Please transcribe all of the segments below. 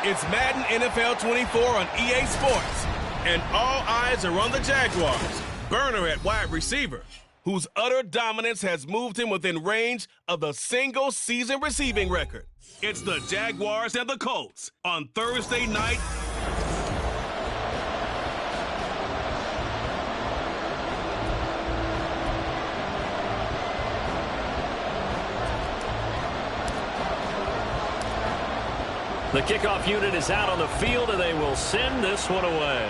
It's Madden NFL 24 on EA Sports, and all eyes are on the Jaguars. Burner at wide receiver, whose utter dominance has moved him within range of the single-season receiving record. It's the Jaguars and the Colts on Thursday night. The kickoff unit is out on the field, and they will send this one away.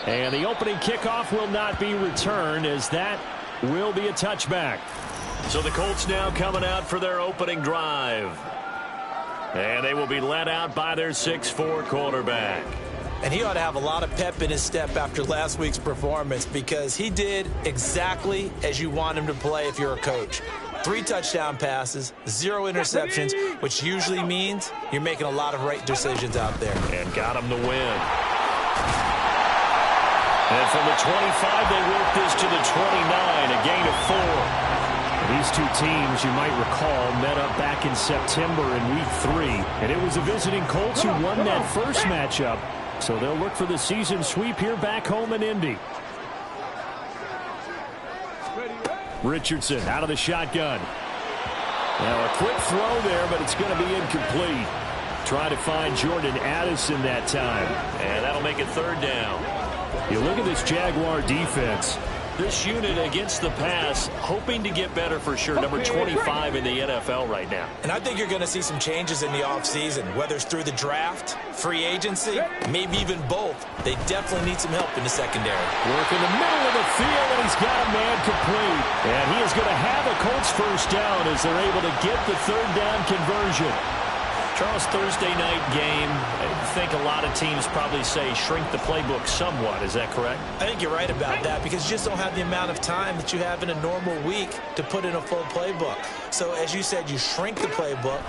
And the opening kickoff will not be returned, as that will be a touchback. So the Colts now coming out for their opening drive. And they will be led out by their 6'4" quarterback. And he ought to have a lot of pep in his step after last week's performance, because he did exactly as you want him to play if you're a coach. 3 touchdown passes, 0 interceptions, which usually means you're making a lot of right decisions out there. And got him the win. And from the 25, they work this to the 29, a gain of 4. These two teams, you might recall, met up back in September in Week 3. And it was the visiting Colts who won that first matchup. So they'll look for the season sweep here back home in Indy. Richardson out of the shotgun. Now a quick throw there, but it's going to be incomplete. Trying to find Jordan Addison that time. And that'll make it 3rd down. You look at this Jaguar defense. This unit against the pass, hoping to get better for sure. Number 25 in the NFL right now. And I think you're going to see some changes in the offseason, whether it's through the draft, free agency, maybe even both. They definitely need some help in the secondary. Work in the middle of the field, and he's got a man complete. And he is going to have a Colts first down as they're able to get the 3rd down conversion. Charles, Thursday night game, I think a lot of teams probably say shrink the playbook somewhat. Is that correct? I think you're right about that, because you just don't have the amount of time that you have in a normal week to put in a full playbook. So as you said, you shrink the playbook,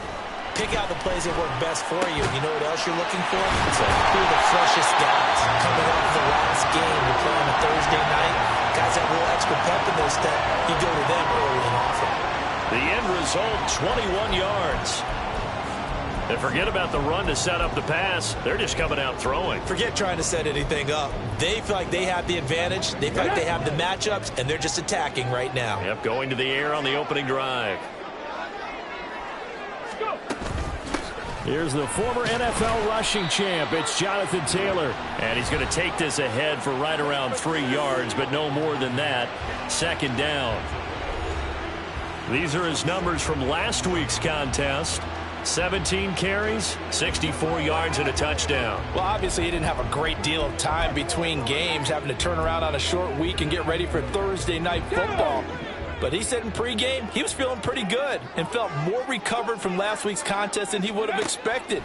pick out the plays that work best for you. You know what else you're looking for? So who are the freshest guys coming off the last game to play on a Thursday night? Guys that have a little extra pep in their step, you go to them early and often. The end result, 21 yards. And forget about the run to set up the pass. They're just coming out throwing. Forget trying to set anything up. They feel like they have the advantage. They feel like they have the matchups, and they're just attacking right now. Yep, going to the air on the opening drive. Here's the former NFL rushing champ. It's Jonathan Taylor. And he's going to take this ahead for right around 3 yards, but no more than that. 2nd down. These are his numbers from last week's contest. 17 carries, 64 yards, and a touchdown. Well, obviously, he didn't have a great deal of time between games, having to turn around on a short week and get ready for Thursday night football. But he said in pregame he was feeling pretty good and felt more recovered from last week's contest than he would have expected.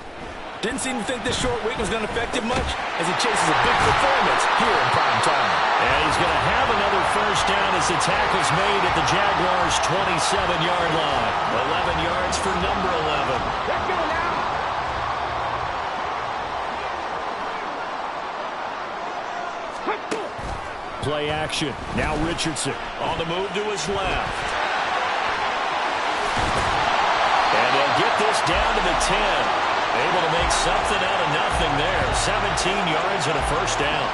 Didn't seem to think this short week was going to affect him much as he chases a big performance here in prime time. And he's going to have another first down as the tackle's made at the Jaguars' 27-yard line. 11 yards for number 11. Let's go now. Play action. Now Richardson. On the move to his left. And they'll get this down to the 10. Able to make something out of nothing there. 17 yards and a first down.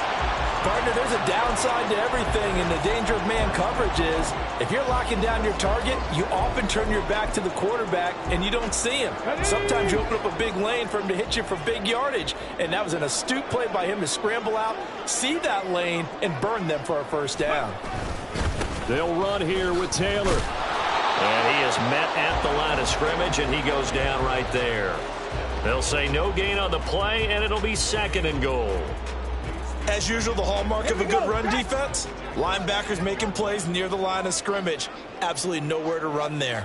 Partner, there's a downside to everything, and the danger of man coverage is if you're locking down your target, you often turn your back to the quarterback and you don't see him. Sometimes you open up a big lane for him to hit you for big yardage, and that was an astute play by him to scramble out, see that lane, and burn them for a first down. They'll run here with Taylor. And he is met at the line of scrimmage, and he goes down right there. They'll say no gain on the play, and it'll be 2nd and goal. As usual, the hallmark of a good run defense, linebackers making plays near the line of scrimmage. Absolutely nowhere to run there.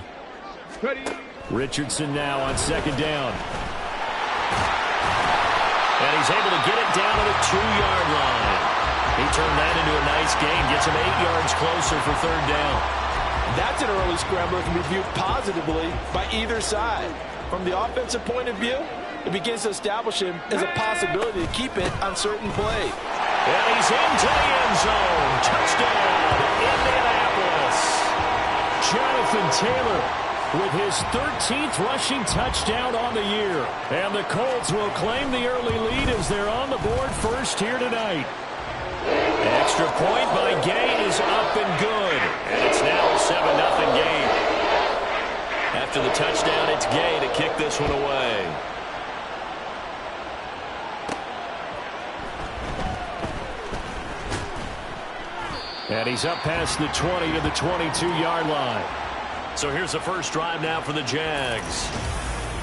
Richardson now on 2nd down. And he's able to get it down to the 2-yard line. He turned that into a nice gain, gets him 8 yards closer for 3rd down. That's an early scrambler that can be viewed positively by either side. From the offensive point of view, it begins to establish him as a possibility to keep it on certain plays. And he's into the end zone. Touchdown, Indianapolis. Jonathan Taylor with his 13th rushing touchdown on the year. And the Colts will claim the early lead as they're on the board first here tonight. Extra point by Gay is up and good. And it's now a 7-0 game. After the touchdown, it's Gay to kick this one away. And he's up past the 20 to the 22-yard line. So here's the first drive now for the Jags.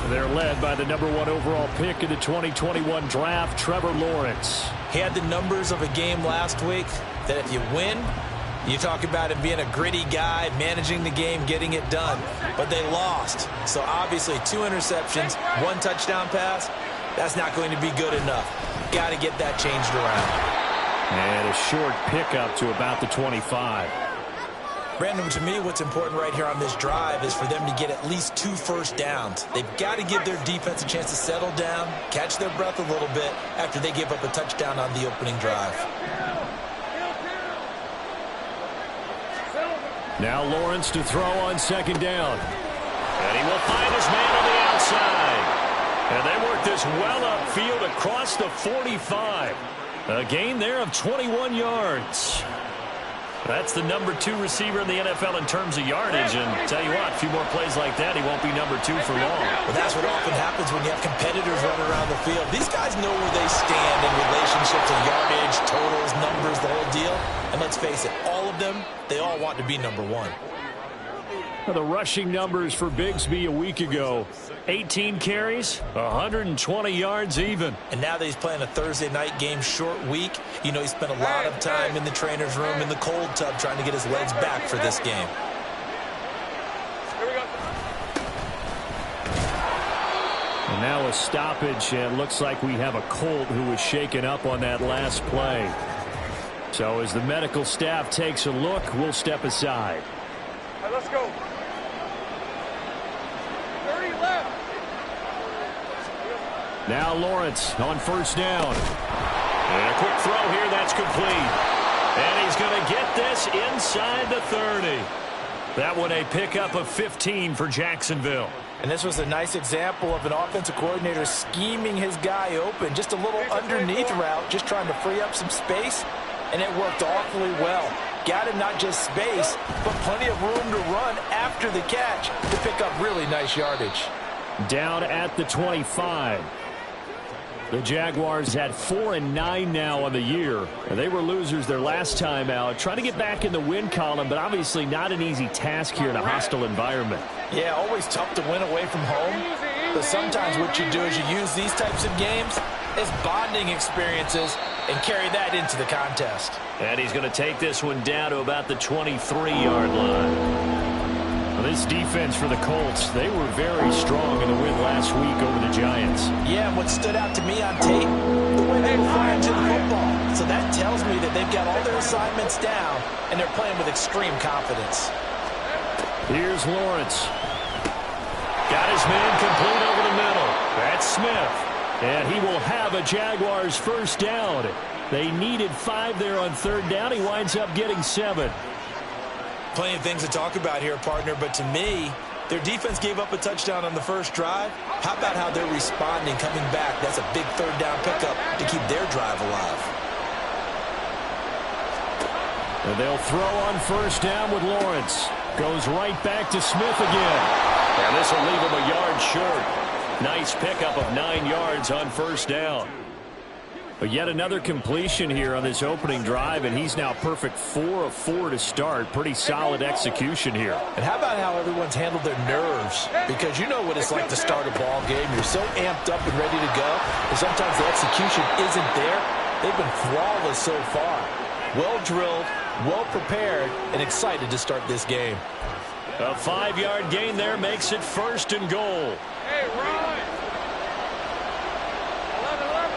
They're led by the #1 overall pick in the 2021 draft, Trevor Lawrence. He had the numbers of a game last week that if you win, you talk about him being a gritty guy, managing the game, getting it done. But they lost. So obviously 2 interceptions, 1 touchdown pass, that's not going to be good enough. Got to get that changed around. And a short pickup to about the 25. Brandon, to me, what's important right here on this drive is for them to get at least 2 first downs. They've got to give their defense a chance to settle down, catch their breath a little bit after they give up a touchdown on the opening drive. Now Lawrence to throw on second down. And he will find his man on the outside. And they work this well upfield across the 45. A gain there of 21 yards. That's the #2 receiver in the NFL in terms of yardage. And tell you what, a few more plays like that, he won't be #2 for long. Well, that's what often happens when you have competitors running around the field. These guys know where they stand in relationship to yardage, totals, numbers, the whole deal. And let's face it, all of them, they all want to be #1. The rushing numbers for Bigsby a week ago. 18 carries, 120 yards even. And now that he's playing a Thursday night game, short week, you know he spent a lot of time in the trainer's room in the cold tub trying to get his legs back for this game. And now a stoppage, and looks like we have a Colt who was shaken up on that last play. So as the medical staff takes a look, we'll step aside. All right, let's go. 30 left. Now Lawrence on first down. And a quick throw here, that's complete. And he's going to get this inside the 30. That one a pickup of 15 for Jacksonville. And this was a nice example of an offensive coordinator scheming his guy open. Just a little underneath route, just trying to free up some space. And it worked awfully well. Got him not just space, but plenty of room to run after the catch to pick up really nice yardage. Down at the 25. The Jaguars had 4-9 now on the year. And they were losers their last time out. Trying to get back in the win column, but obviously not an easy task here in a hostile environment. Yeah, always tough to win away from home. But sometimes what you do is you use these types of games as bonding experiences and carry that into the contest. And he's going to take this one down to about the 23-yard line. Well, this defense for the Colts, they were very strong in the win last week over the Giants. Yeah, and what stood out to me on tape, the way they were flying to the football. So that tells me that they've got all their assignments down, and they're playing with extreme confidence. Here's Lawrence. Got his man complete over the middle. That's Smith. And he will have a Jaguars first down. They needed 5 there on third down. He winds up getting 7. Plenty of things to talk about here, partner, but to me, their defense gave up a touchdown on the first drive. How about how they're responding, coming back? That's a big third down pickup to keep their drive alive. And they'll throw on first down with Lawrence. Goes right back to Smith again. And this will leave him a yard short. Nice pickup of 9 yards on first down. But yet another completion here on this opening drive, and he's now perfect 4 of 4 to start. Pretty solid execution here. And how about how everyone's handled their nerves? Because you know what it's like to start a ball game. You're so amped up and ready to go, and sometimes the execution isn't there. They've been flawless so far. Well drilled, well prepared, and excited to start this game. A 5-yard gain there makes it first and goal. Hey, Ron. 11.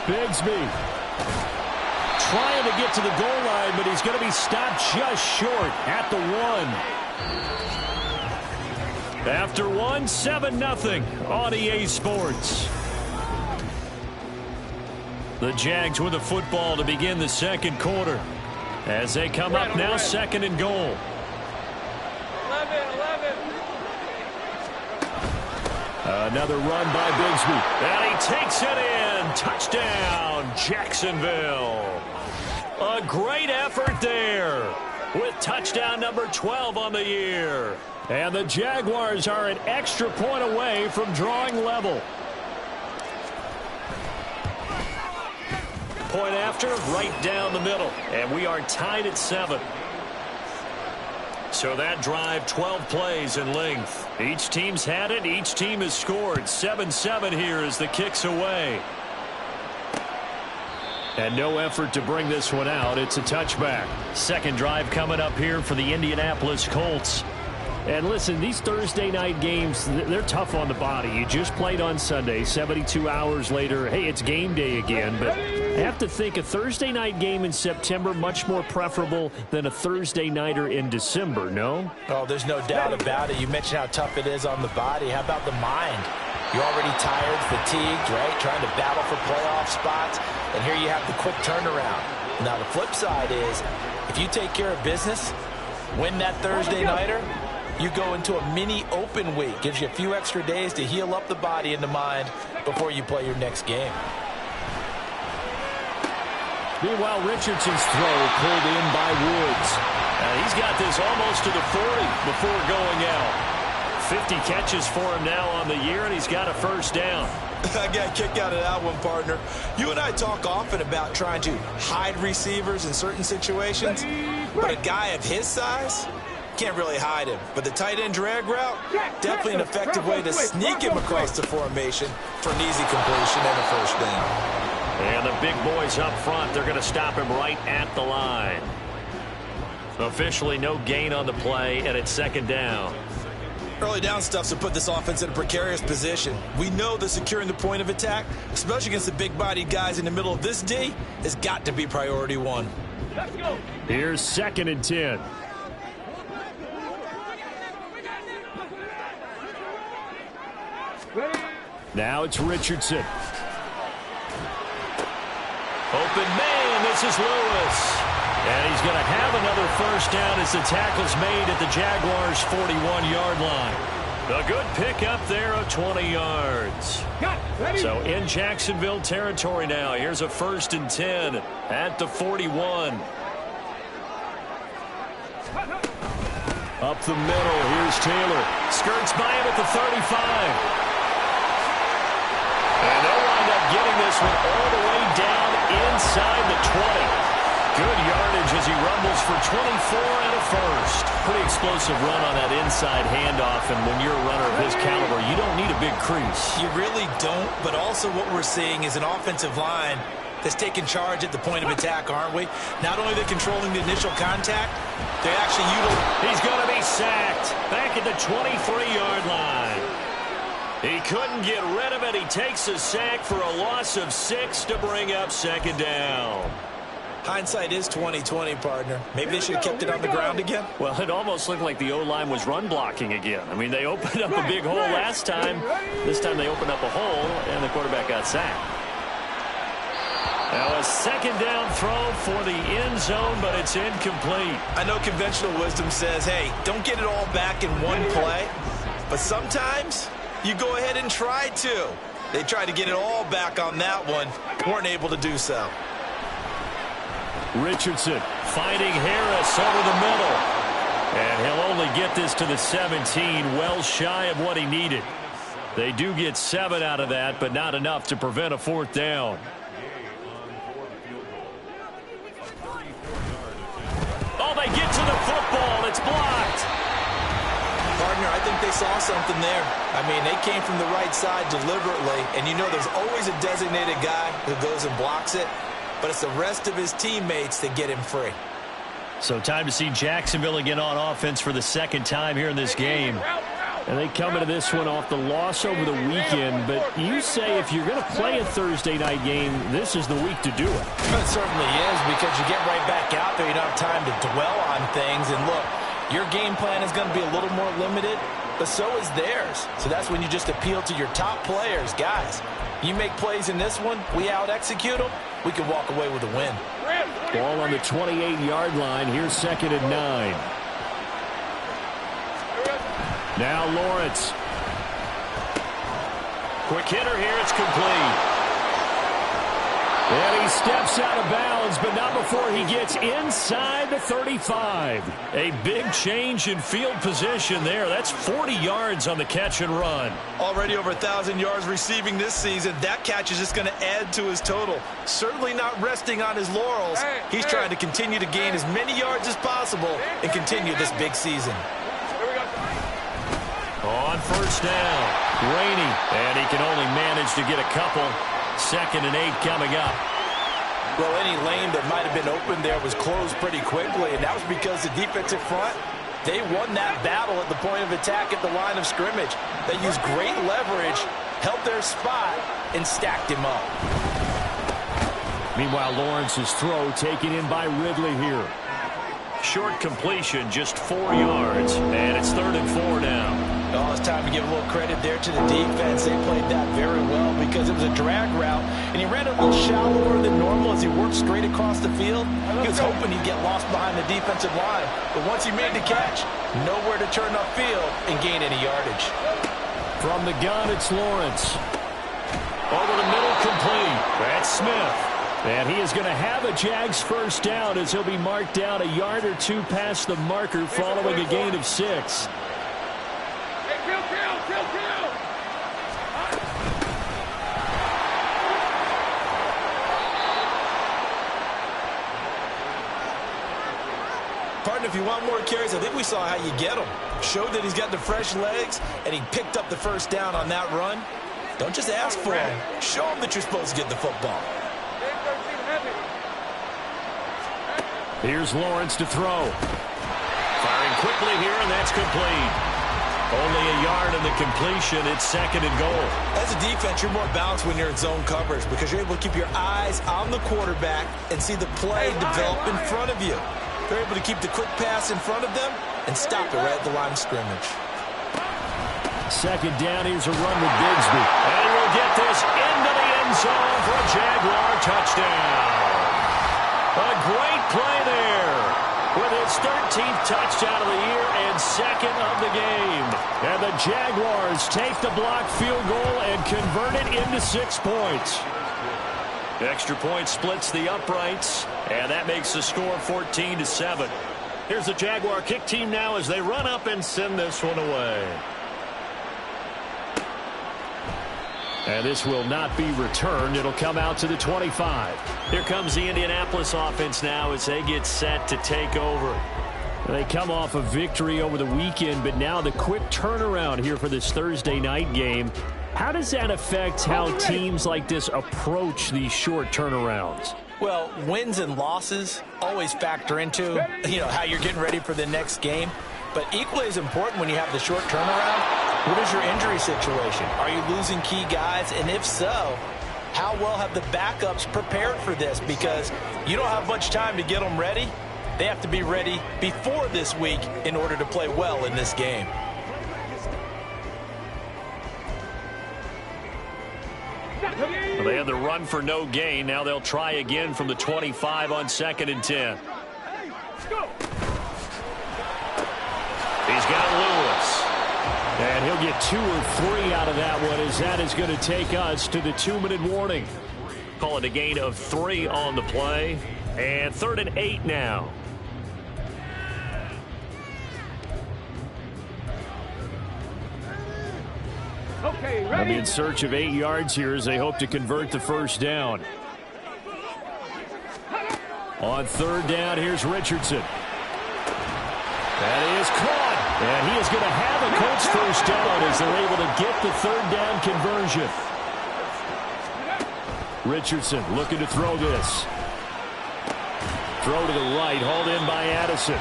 Bigsby trying to get to the goal line, but he's going to be stopped just short at the 1. After 1, 7-0 on EA Sports. The Jags with the football to begin the second quarter as they come up now, second and goal. Another run by Bigsby. And he takes it in. Touchdown, Jacksonville. A great effort there with touchdown number 12 on the year. And the Jaguars are an extra point away from drawing level. Point after, right down the middle. And we are tied at 7. So that drive, 12 plays in length. Each team's had it. Each team has scored. 7-7 here as the kick's away. And no effort to bring this one out. It's a touchback. Second drive coming up here for the Indianapolis Colts. And listen, these Thursday night games, they're tough on the body. You just played on Sunday. 72 hours later, hey, it's game day again. But I have to think a Thursday night game in September much more preferable than a Thursday nighter in December, no? Oh, there's no doubt about it. You mentioned how tough it is on the body. How about the mind? You're already tired, fatigued, right? Trying to battle for playoff spots. And here you have the quick turnaround. Now, the flip side is, if you take care of business, win that Thursday nighter, you go into a mini open week. Gives you a few extra days to heal up the body and the mind before you play your next game. Meanwhile, Richardson's throw pulled in by Woods. He's got this almost to the 40 before going out. 50 catches for him now on the year, and he's got a first down. I got a kick out of that one, partner. You and I talk often about trying to hide receivers in certain situations, but a guy of his size can't really hide him. But the tight end drag route, definitely an effective way to sneak him across the formation for an easy completion and a first down. And the big boys up front, they're going to stop him right at the line. Officially no gain on the play, and it's second down. Early down stuff's to put this offense in a precarious position. We know that securing the point of attack, especially against the big-bodied guys in the middle of this D, has got to be priority one. Let's go. Here's 2nd and 10. Now it's Richardson. Open man, this is Lewis. And he's going to have another first down as the tackle's made at the Jaguars' 41-yard line. A good pickup there of 20 yards. So in Jacksonville territory now. Here's a 1st and 10 at the 41. Up the middle, here's Taylor. Skirts by him at the 35. And they'll wind up getting this one all the way down inside the 20. Good yardage as he rumbles for 24 and a first. Pretty explosive run on that inside handoff, and when you're a runner of his caliber, you don't need a big crease. You really don't, but also what we're seeing is an offensive line that's taking charge at the point of attack, aren't we? Not only are they controlling the initial contact, they actually utilize. He's going to be sacked back at the 23-yard line. He couldn't get rid of it. He takes a sack for a loss of 6 to bring up second down. Hindsight is 20/20, partner. Maybe they should have kept it on the ground again. Well, it almost looked like the O-line was run blocking again. I mean, they opened up a big hole last time. This time they opened up a hole, and the quarterback got sacked. Now a second down throw for the end zone, but it's incomplete. I know conventional wisdom says, hey, don't get it all back in one play. But sometimes you go ahead and try to. They tried to get it all back on that one. Weren't able to do so. Richardson finding Harris over the middle. And he'll only get this to the 17, well shy of what he needed. They do get 7 out of that, but not enough to prevent a 4th down. Oh, they get to the football. It's blocked. Partner, I think they saw something there. I mean, they came from the right side deliberately, and you know there's always a designated guy who goes and blocks it. But it's the rest of his teammates that get him free. So time to see Jacksonville again on offense for the 2nd time here in this game. And they come into this one off the loss over the weekend. But you say if you're going to play a Thursday night game, this is the week to do it. It certainly is, because you get right back out there. You don't have time to dwell on things. And look, your game plan is going to be a little more limited, but so is theirs. So that's when you just appeal to your top players. Guys, you make plays in this one, we out-execute them, we can walk away with a win. Ball on the 28-yard line. Here's 2nd and 9. Now Lawrence. Quick hitter here. It's complete. And he steps out of bounds, but not before he gets inside the 35. A big change in field position there. That's 40 yards on the catch and run. Already over 1,000 yards receiving this season. That catch is just going to add to his total. Certainly not resting on his laurels. He's trying to continue to gain as many yards as possible and continue this big season. On first down, Rainey, and he can only manage to get a couple. 2nd and 8 coming up. Well, any lane that might have been open there was closed pretty quickly, and that was because the defensive front, they won that battle at the point of attack at the line of scrimmage. They used great leverage, held their spot, and stacked him up. Meanwhile, Lawrence's throw taken in by Ridley here. Short completion, just 4 yards, and it's 3rd and 4 now. Oh, it's time to give a little credit there to the defense. They played that very well because it was a drag route, and he ran a little shallower than normal as he worked straight across the field. He was hoping he'd get lost behind the defensive line, but once he made the catch, nowhere to turn upfield and gain any yardage. From the gun, it's Lawrence. Over the middle, complete. That's Smith. And he is going to have a Jags first down as he'll be marked down a yard or two past the marker following a gain of 6. Partner, if you want more carries, I think we saw how you get them. Showed that he's got the fresh legs, and he picked up the first down on that run. Don't just ask for him. Show him that you're supposed to get the football. Here's Lawrence to throw. Firing quickly here, and that's complete. Only a yard in the completion. It's 2nd and goal. As a defense, you're more balanced when you're in zone coverage because you're able to keep your eyes on the quarterback and see the play develop in front of you. They're able to keep the quick pass in front of them and stop it right at the line of scrimmage. 2nd down, here's a run with Bigsby. And he will get this into the end zone for a Jaguar touchdown. A great play there with his 13th touchdown of the year and 2nd of the game. And the Jaguars take the blocked field goal and convert it into 6 points. Extra point splits the uprights, and that makes the score 14-7. Here's the Jaguar kick team now as they run up and send this one away. And this will not be returned. It'll come out to the 25. Here comes the Indianapolis offense now as they get set to take over. They come off a victory over the weekend, but now the quick turnaround here for this Thursday night game. How does that affect how teams like this approach these short turnarounds? Well, wins and losses always factor into, how you're getting ready for the next game. But equally as important when you have the short turnaround, what is your injury situation? Are you losing key guys? And if so, how well have the backups prepared for this? Because you don't have much time to get them ready. They have to be ready before this week in order to play well in this game. Well, they had the run for no gain. Now they'll try again from the 25 on 2nd and 10. He's got Lewis. And he'll get 2 or 3 out of that one as that is going to take us to the 2-minute warning. Call it a gain of 3 on the play. And 3rd and 8 now. Okay, They'll ready? be in search of 8 yards here as they hope to convert the first down. On 3rd down, here's Richardson. That is caught. And he is going to have a Colts first down as they're able to get the 3rd down conversion. Richardson looking to throw this. Throw to the right, hauled in by Addison.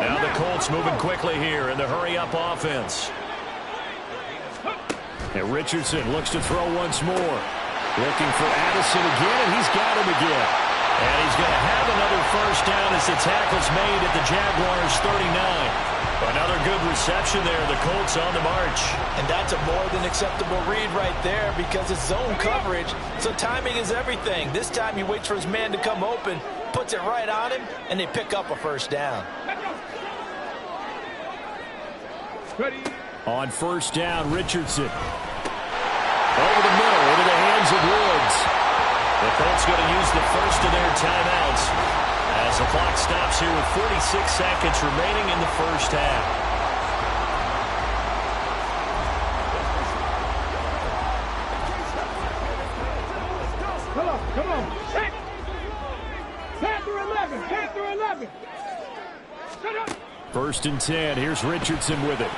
Now the Colts moving quickly here in the hurry-up offense. And Richardson looks to throw once more. Looking for Addison again, and he's got him again. And he's going to have another first down as the tackle's made at the Jaguars' 39. Another good reception there. The Colts on the march. And that's a more than acceptable read right there because it's zone coverage, so timing is everything. This time he waits for his man to come open, puts it right on him, and they pick up a first down. Ready. On first down, Richardson. Over the middle, into the hands of Woods. The Colts going to use the first of their timeouts as the clock stops here with 46 seconds remaining in the first half. Come on. 10 through 11. 10 through 11. Shut up. First and 10. Here's Richardson with it.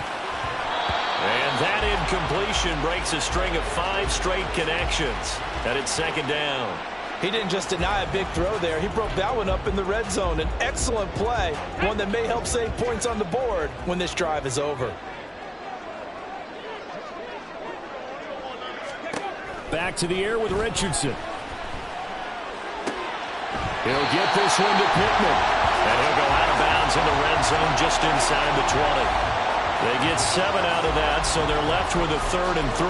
And that incompletion breaks a string of 5 straight connections. And it's second down. He didn't just deny a big throw there. He broke that one up in the red zone. An excellent play. One that may help save points on the board when this drive is over. Back to the air with Richardson. He'll get this one to Pittman. And he'll go out of bounds in the red zone just inside the 20. They get 7 out of that, so they're left with a 3rd and 3.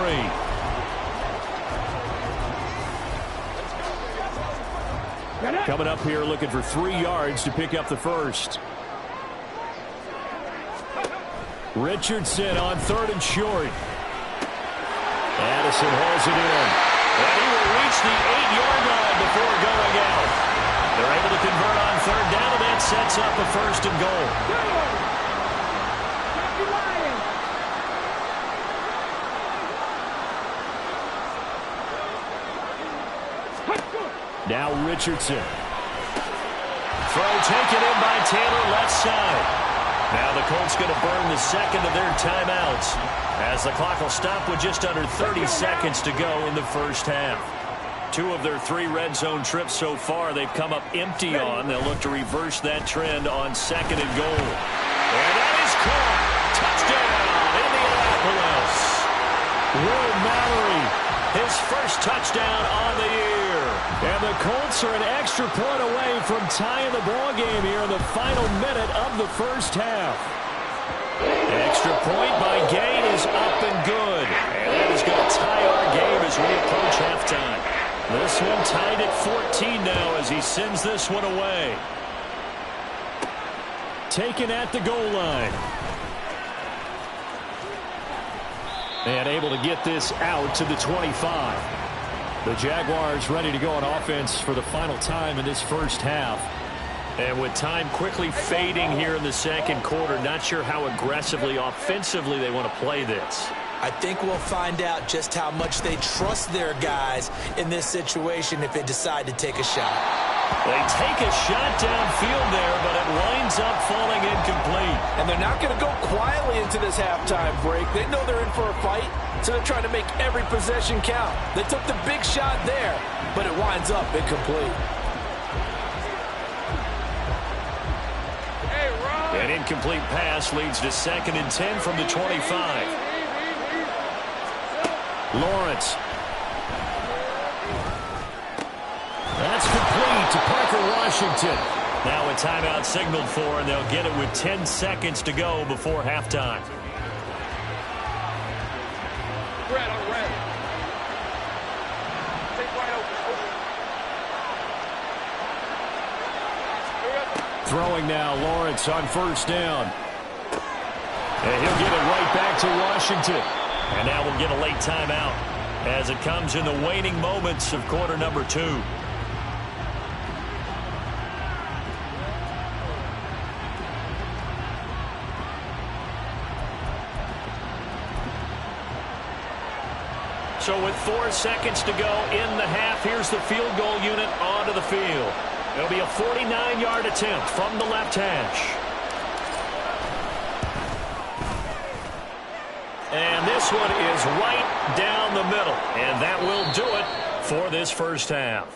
Coming up here looking for 3 yards to pick up the first. Richardson on 3rd and short. Addison hauls it in. And he will reach the 8-yard line before going out. They're able to convert on 3rd down, and that sets up a 1st and goal. Now Richardson. Throw taken in by Taylor left side. Now the Colts going to burn the second of their timeouts as the clock will stop with just under 30 seconds to go in the first half. 2 of their 3 red zone trips so far they've come up empty on. They'll look to reverse that trend on 2nd and goal. And that is caught. Touchdown, Indianapolis. Will Mallory. His first touchdown on the year. And the Colts are an extra point away from tying the ball game here in the final minute of the first half. An extra point by Gain is up and good. And that is going to tie our game as we approach halftime. This one tied at 14 now as he sends this one away. Taken at the goal line. And able to get this out to the 25. The Jaguars ready to go on offense for the final time in this first half. And with time quickly fading here in the second quarter, not sure how aggressively, offensively they want to play this. I think we'll find out just how much they trust their guys in this situation if they decide to take a shot. They take a shot downfield there, but it winds up falling incomplete. And they're not going to go quietly into this halftime break. They know they're in for a fight, so they're trying to make every possession count. They took the big shot there, but it winds up incomplete. An incomplete pass leads to 2nd and 10 from the 25. Lawrence. That's complete to Parker Washington. Now a timeout signaled for, and they'll get it with 10 seconds to go before halftime. Red on red. Take wide open. Throwing now, Lawrence on first down. And he'll get it right back to Washington. And now we'll get a late timeout as it comes in the waning moments of quarter number 2. So with 4 seconds to go in the half, here's the field goal unit onto the field. It'll be a 49-yard attempt from the left hash. And this one is right down the middle. And that will do it for this first half.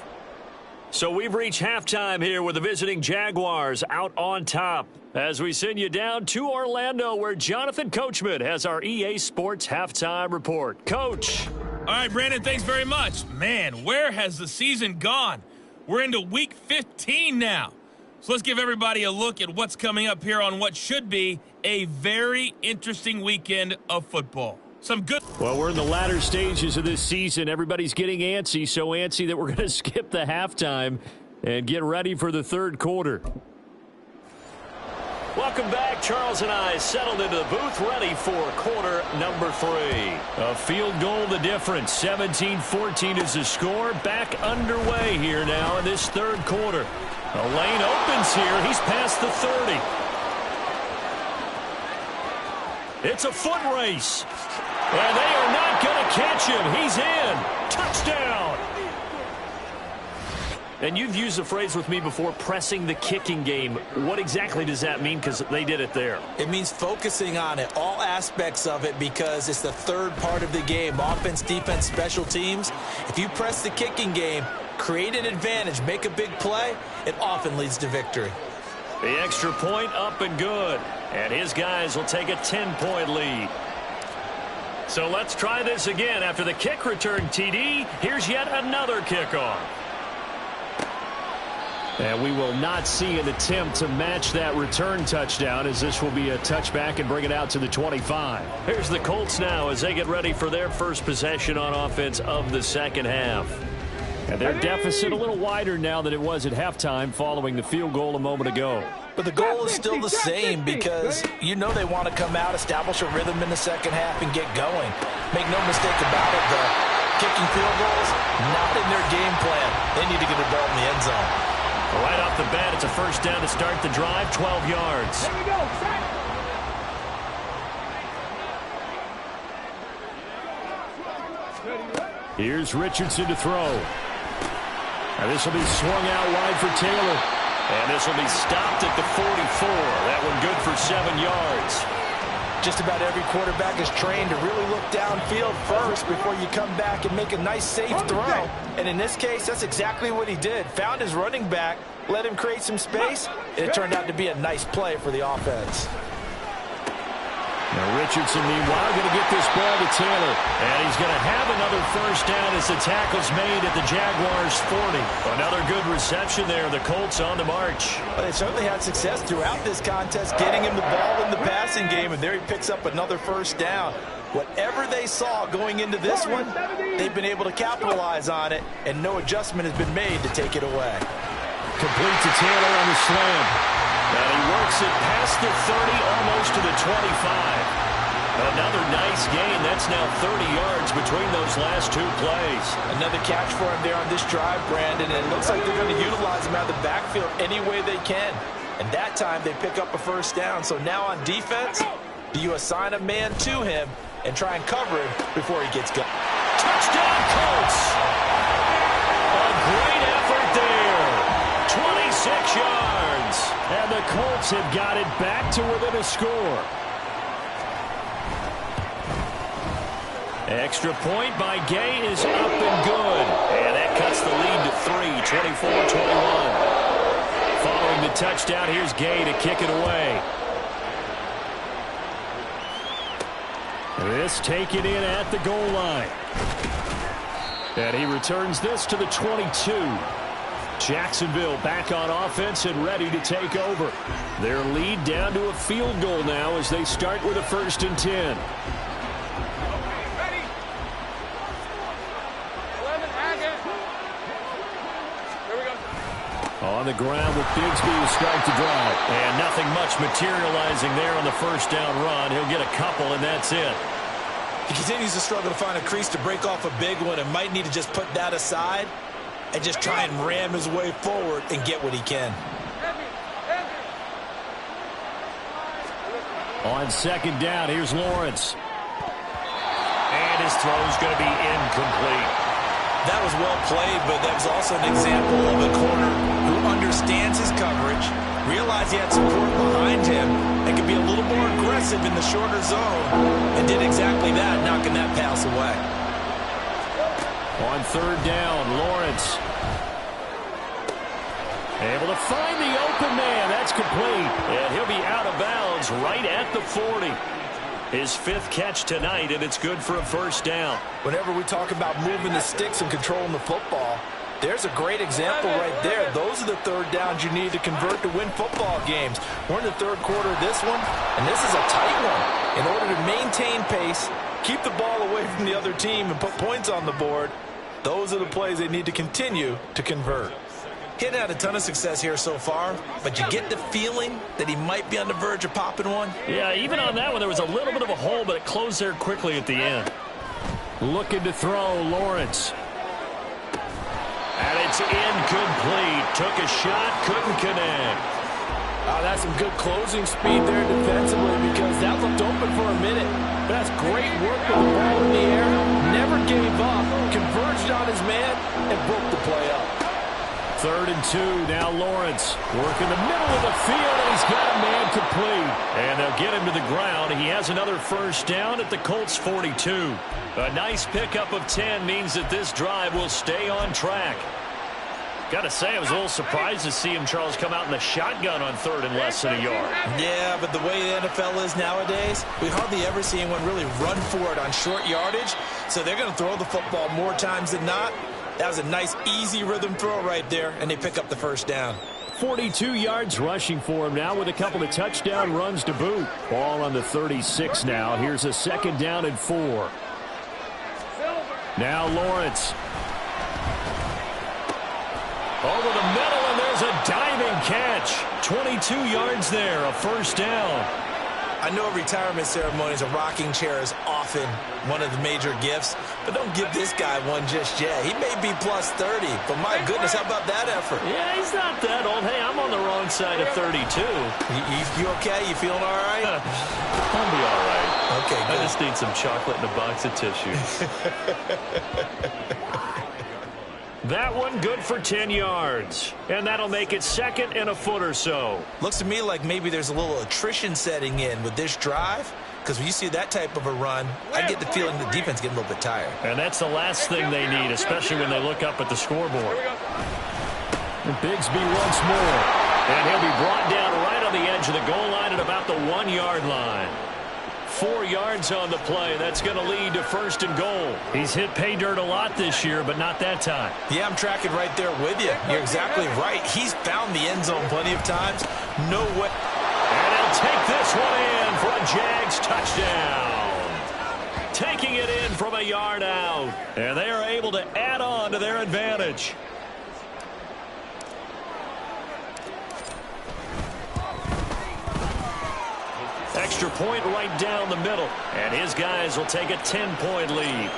So we've reached halftime here with the visiting Jaguars out on top as we send you down to Orlando where Jonathan Coachman has our EA Sports halftime report. Coach. All right, Brandon, thanks very much. Man, where has the season gone? We're into week 15 now. So let's give everybody a look at what's coming up here on what should be a very interesting weekend of football. Some good. Well, we're in the latter stages of this season. Everybody's getting antsy, so antsy that we're going to skip the halftime and get ready for the third quarter. Welcome back. Charles and I settled into the booth, ready for quarter number 3. A field goal the difference. 17-14 is the score. Back underway here now in this third quarter. A lane opens here. He's past the 30. It's a foot race. And they are not going to catch him. He's in. Touchdown. And you've used the phrase with me before, pressing the kicking game. What exactly does that mean? Because they did it there. It means focusing on it, all aspects of it, because it's the third part of the game. Offense, defense, special teams. If you press the kicking game, create an advantage, make a big play, it often leads to victory. The extra point up and good. And his guys will take a 10-point lead. So let's try this again. After the kick return TD, here's yet another kickoff. And we will not see an attempt to match that return touchdown, as this will be a touchback and bring it out to the 25. Here's the Colts now as they get ready for their first possession on offense of the second half. And their deficit a little wider now than it was at halftime following the field goal a moment ago. But the goal is still the same, because you know they want to come out, establish a rhythm in the second half, and get going. Make no mistake about it, the kicking field goals, not in their game plan. They need to get the ball in the end zone. Right off the bat, it's a first down to start the drive, 12 yards. There we go, sack. Here's Richardson to throw. And this will be swung out wide for Taylor. And this will be stopped at the 44. That one good for 7 yards. Just about every quarterback is trained to really look downfield first before you come back and make a nice, safe throw. And in this case, that's exactly what he did. Found his running back, let him create some space, and it turned out to be a nice play for the offense. Now Richardson, meanwhile, going to get this ball to Taylor. And he's going to have another first down as the tackle's made at the Jaguars' 40. Another good reception there. The Colts on the march. Well, they certainly had success throughout this contest, getting him the ball in the passing game, and there he picks up another first down. Whatever they saw going into this one, they've been able to capitalize on it, and no adjustment has been made to take it away. Complete to Taylor on the slam. And he works it past the 30, almost to the 25. Another nice gain. That's now 30 yards between those last two plays. Another catch for him there on this drive, Brandon, and it looks like they're going to utilize him out of the backfield any way they can. And that time they pick up a first down. So now on defense, do you assign a man to him and try and cover him before he gets going? Touchdown, Colts! A great effort there. 26 yards. And the Colts have got it back to within a score. Extra point by Gay is up and good. And that cuts the lead to 3, 24-21. Following the touchdown, here's Gay to kick it away. This taken in at the goal line. And he returns this to the 22. Jacksonville back on offense and ready to take over. Their lead down to a field goal now as they start with a 1st and 10. On the ground with Bigsby to start the drive. And nothing much materializing there on the first down run. He'll get a couple, and that's it. He continues to struggle to find a crease to break off a big one, and might need to just put that aside and just try and ram his way forward and get what he can. On 2nd down, here's Lawrence. And his throw's going to be incomplete. That was well played, but that was also an example of a corner who understands his coverage, realized he had support behind him, and could be a little more aggressive in the shorter zone, and did exactly that, knocking that pass away. On 3rd down, Lawrence. Able to find the open man. That's complete. And he'll be out of bounds right at the 40. His 5th catch tonight, and it's good for a first down. Whenever we talk about moving the sticks and controlling the football, there's a great example right there. Those are the 3rd downs you need to convert to win football games. We're in the 3rd quarter of this one, and this is a tight one. In order to maintain pace, keep the ball away from the other team, and put points on the board, those are the plays they need to continue to convert. He hadn't had a ton of success here so far, but you get the feeling that he might be on the verge of popping one. Yeah, even on that one, there was a little bit of a hole, but it closed there quickly at the end. Looking to throw, Lawrence. And it's incomplete. Took a shot, couldn't connect. That's some good closing speed there defensively because that looked open for a minute. But that's great work with the ball in the air. Never gave up, converged on his man, and broke the play up. 3rd and 2, now Lawrence. Work in the middle of the field, and he's got a man complete. And they'll get him to the ground. He has another first down at the Colts 42. A nice pickup of 10 means that this drive will stay on track. Got to say, I was a little surprised to see him, Charles, come out in the shotgun on 3rd and less than a yard. Yeah, but the way the NFL is nowadays, we hardly ever see anyone really run for it on short yardage. So they're going to throw the football more times than not. That was a nice, easy rhythm throw right there, and they pick up the first down. 42 yards rushing for him now with a couple of touchdown runs to boot. Ball on the 36 now. Here's a 2nd down and 4. Now Lawrence. Over the middle, and there's a diving catch. 22 yards there, a first down. I know retirement ceremonies, a rocking chair is often one of the major gifts, but don't give this guy one just yet. He may be plus 30, but my goodness, how about that effort? Yeah, he's not that old. Hey, I'm on the wrong side of 32. You okay? You feeling all right? I'll be all right. Okay, good. I just need some chocolate and a box of tissues. That one good for 10 yards. And that'll make it 2nd and a foot or so. Looks to me like maybe there's a little attrition setting in with this drive. Because when you see that type of a run, I get the feeling the defense getting a little bit tired. And that's the last thing they need, especially when they look up at the scoreboard. And Bigsby once more. And he'll be brought down right on the edge of the goal line at about the 1-yard line. 4 yards on the play. That's going to lead to 1st and goal. He's hit pay dirt a lot this year, but not that time. Yeah, I'm tracking right there with you. You're exactly right. He's found the end zone plenty of times. No way. And he'll take this one in for a Jags touchdown. Taking it in from a yard out. And they are able to add on to their advantage. Extra point right down the middle. And his guys will take a 10-point lead.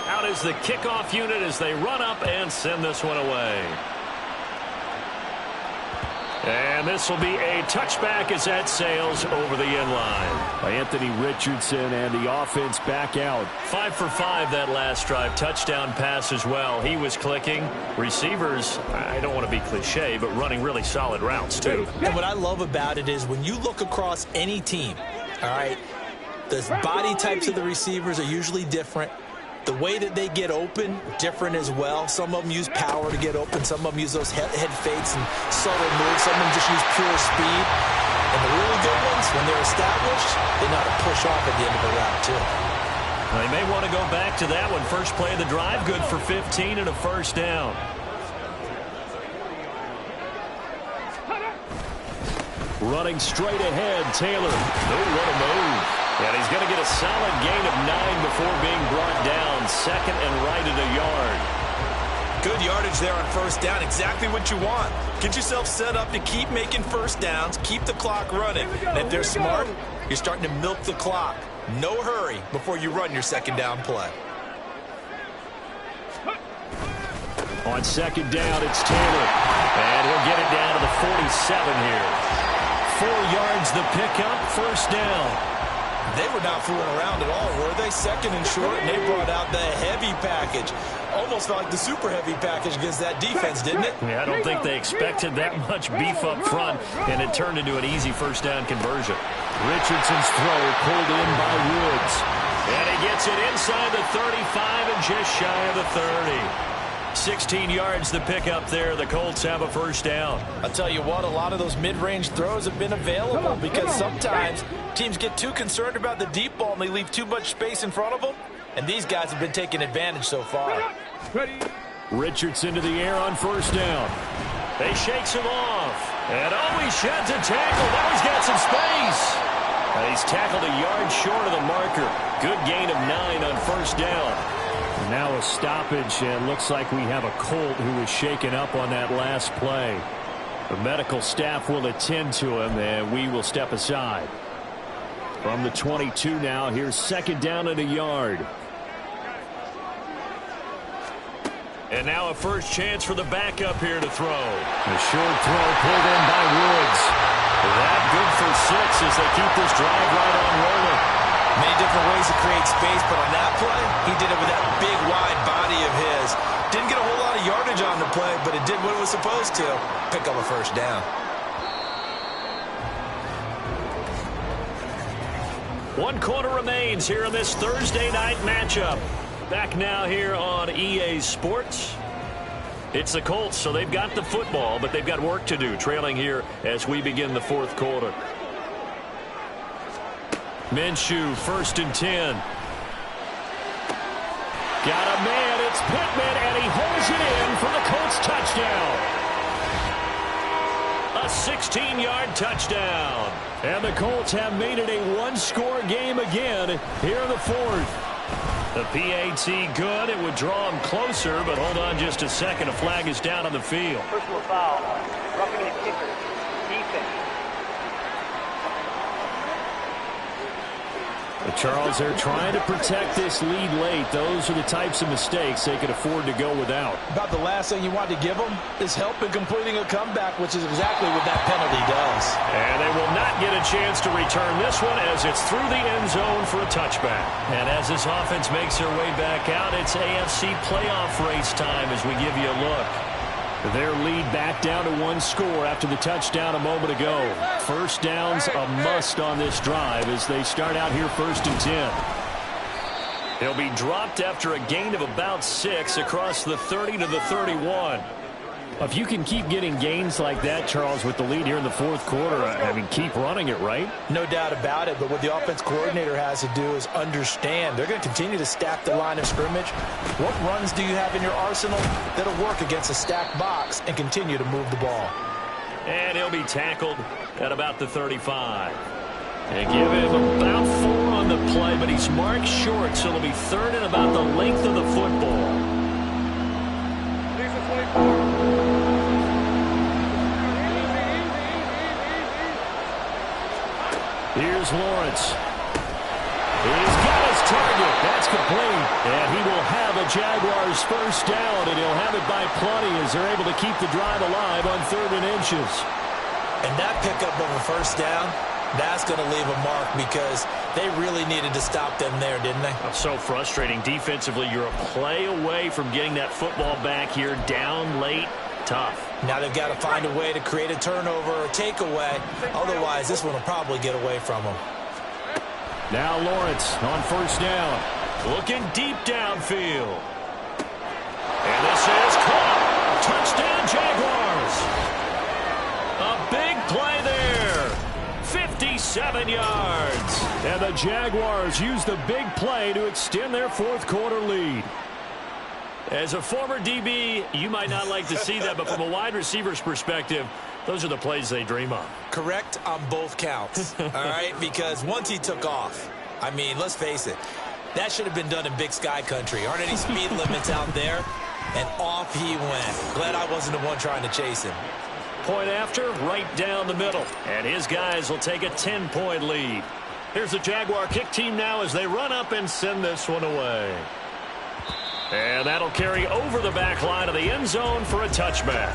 Out is the kickoff unit as they run up and send this one away. And this will be a touchback as that sails over the end line. Anthony Richardson and the offense back out. 5 for 5 that last drive. Touchdown pass as well. He was clicking. Receivers, I don't want to be cliche, but running really solid routes too. And what I love about it is when you look across any team, all right, the body types of the receivers are usually different. The way that they get open, different as well. Some of them use power to get open. Some of them use those head fakes and subtle moves. Some of them just use pure speed. And the really good ones, when they're established, they know how to push off at the end of the route, too. They may want to go back to that one. First play of the drive, good for 15 and a first down. Running straight ahead, Taylor. Oh, what a move. And he's going to get a solid gain of 9 before being brought down. 2nd and right at a yard. Good yardage there on first down. Exactly what you want. Get yourself set up to keep making first downs. Keep the clock running. And if they're smart, you're starting to milk the clock. No hurry before you run your 2nd down play. On 2nd down, it's Taylor. And he'll get it down to the 47 here. 4 yards the pickup, first down. They were not fooling around at all, were they? 2nd and short, and they brought out the heavy package. Almost like the super heavy package against that defense, didn't it? Yeah, I don't think they expected that much beef up front, and it turned into an easy first down conversion. Richardson's throw pulled in by Woods. And he gets it inside the 35 and just shy of the 30. 16 yards the pickup there. The Colts have a first down. I'll tell you what, a lot of those mid-range throws have been available because sometimes teams get too concerned about the deep ball and they leave too much space in front of them. And these guys have been taking advantage so far. Richardson to the air on first down. They shakes him off. And he sheds a tackle. Now he's got some space. And he's tackled a yard short of the marker. Good gain of 9 on first down. Now a stoppage, and looks like we have a Colt who was shaken up on that last play. The medical staff will attend to him, and we will step aside. From the 22 now, here's second down and a yard. And now a first chance for the backup here to throw. A short throw pulled in by Woods. That good for 6 as they keep this drive right on rolling. Many different ways to create space, but on that play, he did it with that big, wide body of his. Didn't get a whole lot of yardage on the play, but it did what it was supposed to. Pick up a first down. One quarter remains here in this Thursday night matchup. Back now here on EA Sports. It's the Colts, so they've got the football, but they've got work to do, trailing here as we begin the fourth quarter. Minshew, 1st and 10. Got a man, it's Pittman, and he holds it in for the Colts touchdown. A 16-yard touchdown. And the Colts have made it a one-score game again here in the fourth. The PAT good. It would draw him closer, but hold on just a second. A flag is down on the field. Personal foul. Roughing the kicker. Defense. But Charles, they're trying to protect this lead late. Those are the types of mistakes they could afford to go without. About the last thing you want to give them is help in completing a comeback, which is exactly what that penalty does. And they will not get a chance to return this one as it's through the end zone for a touchback. And as this offense makes their way back out, it's AFC playoff race time as we give you a look. Their lead back down to one score after the touchdown a moment ago. First down's a must on this drive as they start out here 1st and 10. He'll be dropped after a gain of about 6 across the 30 to the 31. If you can keep getting gains like that, Charles, with the lead here in the fourth quarter, I mean, keep running it, right? No doubt about it, but what the offense coordinator has to do is understand they're going to continue to stack the line of scrimmage. What runs do you have in your arsenal that'll work against a stacked box and continue to move the ball? And he'll be tackled at about the 35. And give him about 4 on the play, but he's marked short, so it'll be 3rd and about the length of the football. Here's Lawrence. He's got his target. That's complete. And he will have a Jaguars first down, and he'll have it by plenty as they're able to keep the drive alive on 3rd and inches. And that pickup of a first down, that's going to leave a mark because they really needed to stop them there, didn't they? So frustrating. Defensively, you're a play away from getting that football back here down late. Tough. Now they've got to find a way to create a turnover or takeaway. Otherwise, this one will probably get away from them. Now Lawrence on first down. Looking deep downfield. And this is caught. Touchdown, Jaguars. A big play there. 57 yards. And the Jaguars use the big play to extend their fourth quarter lead. As a former DB, you might not like to see that, but from a wide receiver's perspective, those are the plays they dream of. Correct on both counts, all right? Because once he took off, I mean, let's face it, that should have been done in Big Sky Country. Aren't any speed limits out there? And off he went. Glad I wasn't the one trying to chase him. Point after, right down the middle. And his guys will take a 10-point lead. Here's the Jaguar kick team now as they run up and send this one away. And that'll carry over the back line of the end zone for a touchback.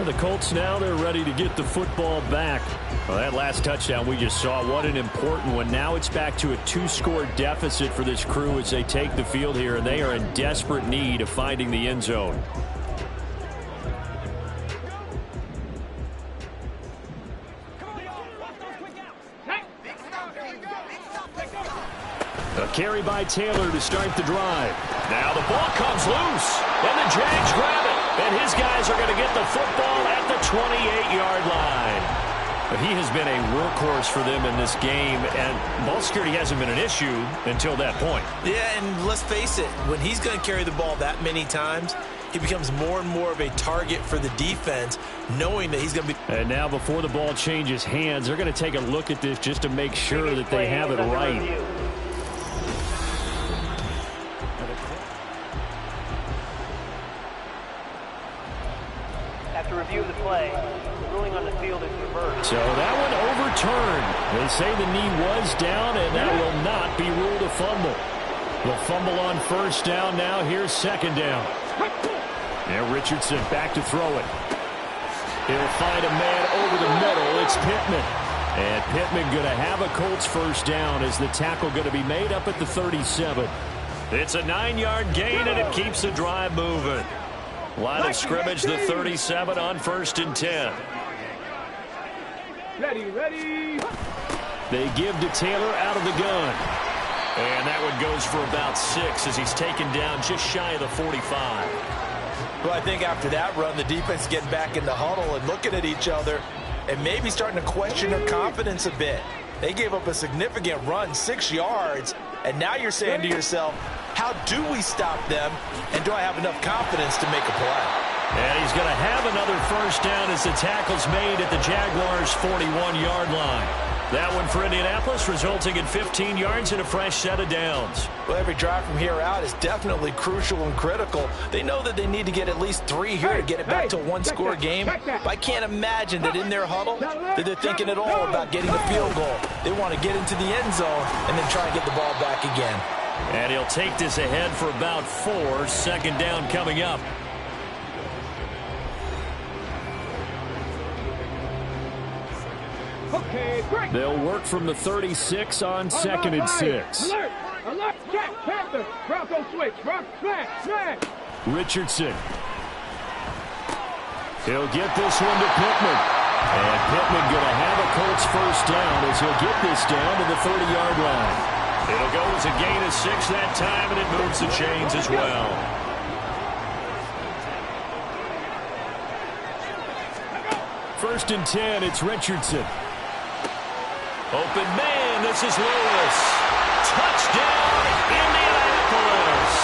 The Colts now, they're ready to get the football back. Well, that last touchdown we just saw, what an important one. Now it's back to a 2-score deficit for this crew as they take the field here, and they are in desperate need of finding the end zone. A carry by Taylor to start the drive. Now the ball comes loose, and the Jags grab it. And his guys are going to get the football at the 28-yard line. But he has been a workhorse for them in this game, and ball security hasn't been an issue until that point. Yeah, and let's face it, when he's going to carry the ball that many times, he becomes more and more of a target for the defense, knowing that he's going to be... And now before the ball changes hands, they're going to take a look at this just to make sure that they have it right. After review of the play, the ruling on the field is reversed. So that one overturned. They say the knee was down, and that will not be ruled a fumble. The fumble on first down now. Here's second down. Now Richardson back to throw it. He'll find a man over the middle. It's Pittman. And Pittman going to have a Colts first down as the tackle going to be made up at the 37. It's a 9-yard gain, and it keeps the drive moving. Line of scrimmage, the 37 on 1st and 10. Ready. They give to Taylor out of the gun. And that one goes for about 6 as he's taken down just shy of the 45. Well, I think after that run, the defense getting back in the huddle and looking at each other and maybe starting to question their confidence a bit. They gave up a significant run, 6 yards, and now you're saying to yourself, how do we stop them, and do I have enough confidence to make a play? And he's going to have another first down as the tackle's made at the Jaguars' 41-yard line. That one for Indianapolis, resulting in 15 yards and a fresh set of downs. Well, every drive from here out is definitely crucial and critical. They know that they need to get at least 3 here to get it back to a one-score game. But I can't imagine that in their huddle that they're thinking at all about getting a field goal. They want to get into the end zone and then try and get the ball back again. And he'll take this ahead for about 4. Second down coming up. Okay, great. They'll work from the 36 on 2nd and 6. Alert, check, Panther. Bronco switch, smash. Richardson. He'll get this one to Pittman. And Pittman going to have a Colts first down as he'll get this down to the 30-yard line. It'll go as a gain of 6 that time, and it moves the chains as well. First and 10, it's Richardson. Open man, this is Lewis. Touchdown, Indianapolis.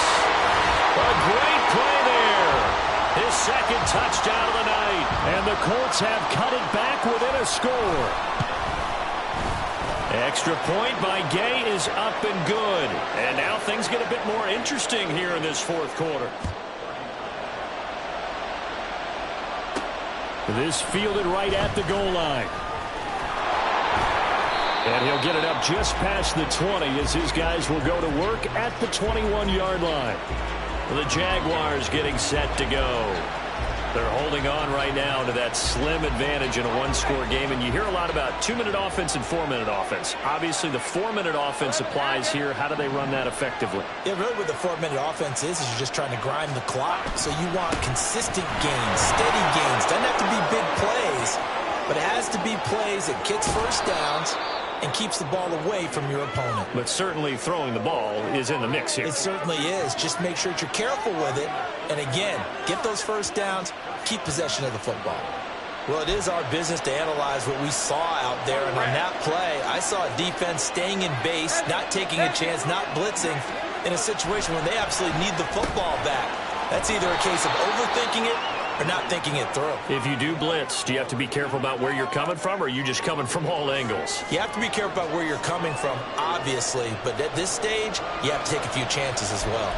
A great play there. His second touchdown of the night. And the Colts have cut it back within a score. Extra point by Gay is up and good. And now things get a bit more interesting here in this 4th quarter. This fielded right at the goal line. And he'll get it up just past the 20 as his guys will go to work at the 21-yard line. The Jaguars getting set to go. They're holding on right now to that slim advantage in a one-score game. And you hear a lot about 2-minute offense and 4-minute offense. Obviously, the 4-minute offense applies here. How do they run that effectively? Yeah, really what the 4-minute offense is you're just trying to grind the clock. So you want consistent gains, steady gains. Doesn't have to be big plays, but it has to be plays that gets first downs and keeps the ball away from your opponent. But certainly throwing the ball is in the mix here. It certainly is. Just make sure that you're careful with it. And again, get those first downs, keep possession of the football. Well, it is our business to analyze what we saw out there. And on that play, I saw a defense staying in base, not taking a chance, not blitzing in a situation where they absolutely need the football back. That's either a case of overthinking it or not thinking it through. If you do blitz, do you have to be careful about where you're coming from, or are you just coming from all angles? You have to be careful about where you're coming from, obviously. But at this stage, you have to take a few chances as well.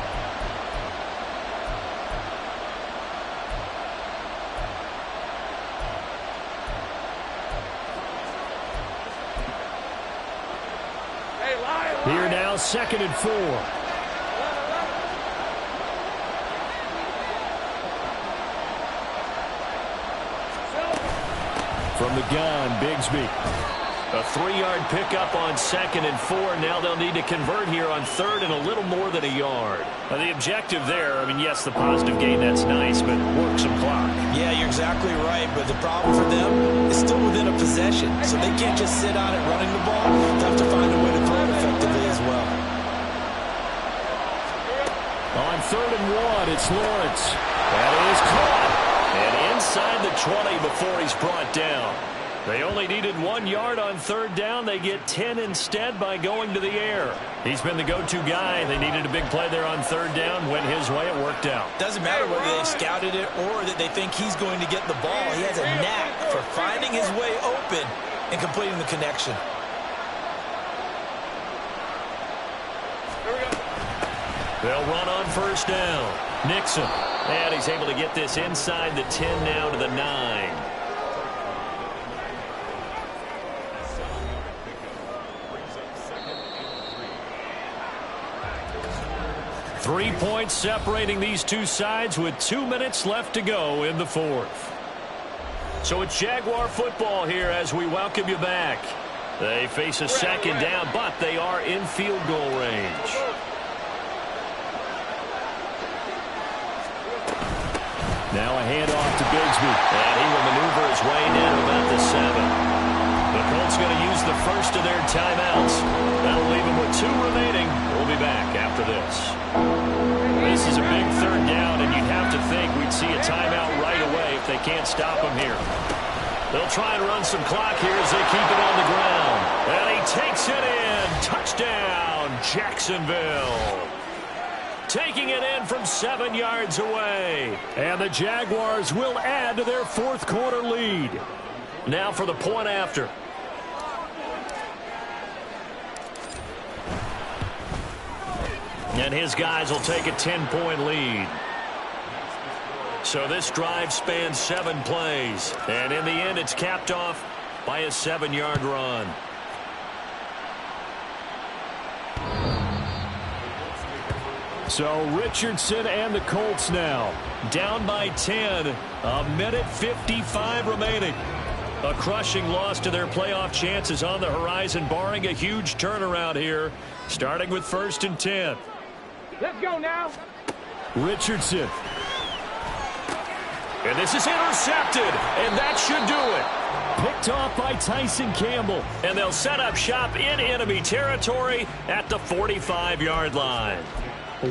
Here now, 2nd and 4. From the gun, Bigsby. A 3-yard pickup on 2nd and 4. Now they'll need to convert here on 3rd and a little more than a yard. Now the objective there, I mean, yes, the positive gain, that's nice, but work some clock. Yeah, you're exactly right, but the problem for them is still within a possession, so they can't just sit on it running the ball. They have to find a way to throw it effectively as well. On 3rd and 1, it's Lawrence. That is caught. And inside the 20 before he's brought down. They only needed 1 yard on 3rd down. They get 10 instead by going to the air. He's been the go-to guy. They needed a big play there on 3rd down. Went his way. It worked out. Doesn't matter whether they've scouted it or that they think he's going to get the ball. He has a knack for finding his way open and completing the connection. They'll run on first down. Nixon. And he's able to get this inside the 10 now to the 9. Three points separating these two sides with 2 minutes left to go in the fourth. So it's Jaguar football here as we welcome you back. They face a second down, but they are in field goal range. Now a handoff to Bigsby. And he will maneuver his way down about the 7. The Colts going to use the first of their timeouts. That'll leave them with 2 remaining. We'll be back after this. This is a big third down, and you'd have to think we'd see a timeout right away if they can't stop them here. They'll try and run some clock here as they keep it on the ground. And he takes it in. Touchdown, Jacksonville. Taking it in from 7 yards away. And the Jaguars will add to their fourth quarter lead. Now for the point after. And his guys will take a 10-point lead. So this drive spans 7 plays. And in the end, it's capped off by a 7-yard run. So Richardson and the Colts now Down by 10. A minute 55 remaining. A crushing loss to their playoff chances on the horizon, barring a huge turnaround here, starting with 1st and 10. Let's go now. Richardson. And this is intercepted, and that should do it. Picked off by Tyson Campbell. And they'll set up shop in enemy territory at the 45-yard line.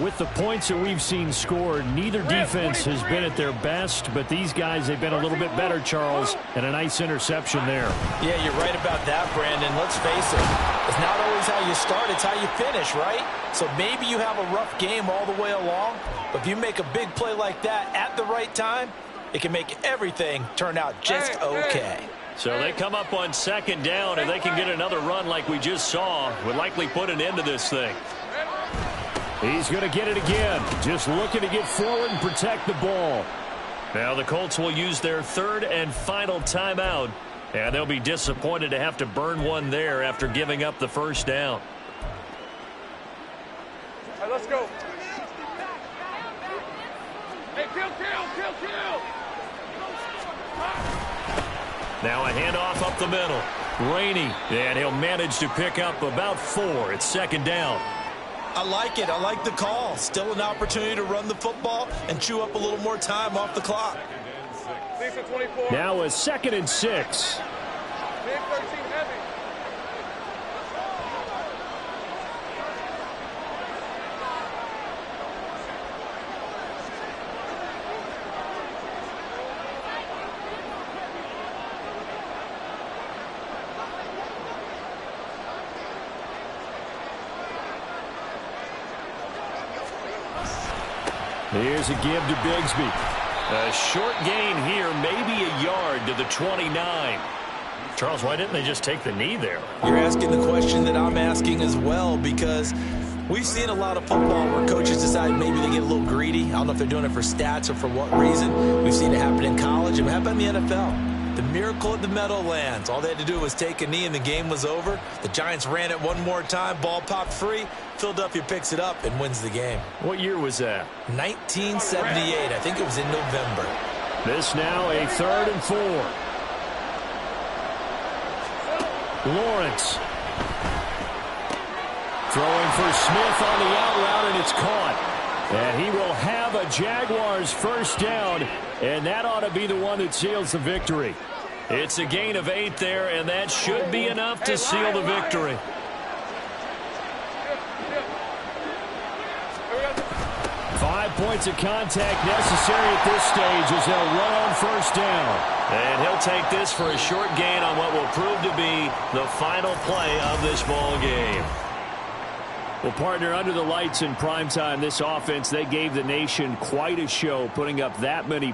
With the points that we've seen scored, neither defense has been at their best, but these guys, they've been a little bit better, Charles, and a nice interception there. Yeah, you're right about that, Brandon. Let's face it. It's not always how you start, it's how you finish, right? So maybe you have a rough game all the way along, but if you make a big play like that at the right time, it can make everything turn out just okay. So they come up on 2nd down, and they can get another run like we just saw. Would likely put an end to this thing. He's going to get it again. Just looking to get forward and protect the ball. Now the Colts will use their 3rd and final timeout. And they'll be disappointed to have to burn one there after giving up the 1st down. All right, let's go. Hey, kill. Now a handoff up the middle. Rainey. And he'll manage to pick up about 4. It's 2nd down. I like it. I like the call. Still an opportunity to run the football and chew up a little more time off the clock. Now a 2nd and 6. Big 13 heavy. Here's a give to Bigsby. A short gain here, maybe a yard to the 29. Charles, why didn't they just take the knee there? You're asking the question that I'm asking as well, because we've seen a lot of football where coaches decide maybe they get a little greedy. I don't know if they're doing it for stats or for what reason. We've seen it happen in college. And how about in the NFL? The miracle at the Meadowlands. All they had to do was take a knee and the game was over. The Giants ran it one more time. Ball popped free. Philadelphia picks it up and wins the game. What year was that? 1978. I think it was in November. This now a 3rd and 4. Lawrence. Throwing for Smith on the out route, and it's caught. And he will have a Jaguars 1st down, and that ought to be the one that seals the victory. It's a gain of 8 there, and that should be enough to seal the victory. Five points of contact necessary at this stage as they'll run on 1st down. And he'll take this for a short gain on what will prove to be the final play of this ball game. Well, partner, under the lights in primetime, this offense, they gave the nation quite a show, putting up that many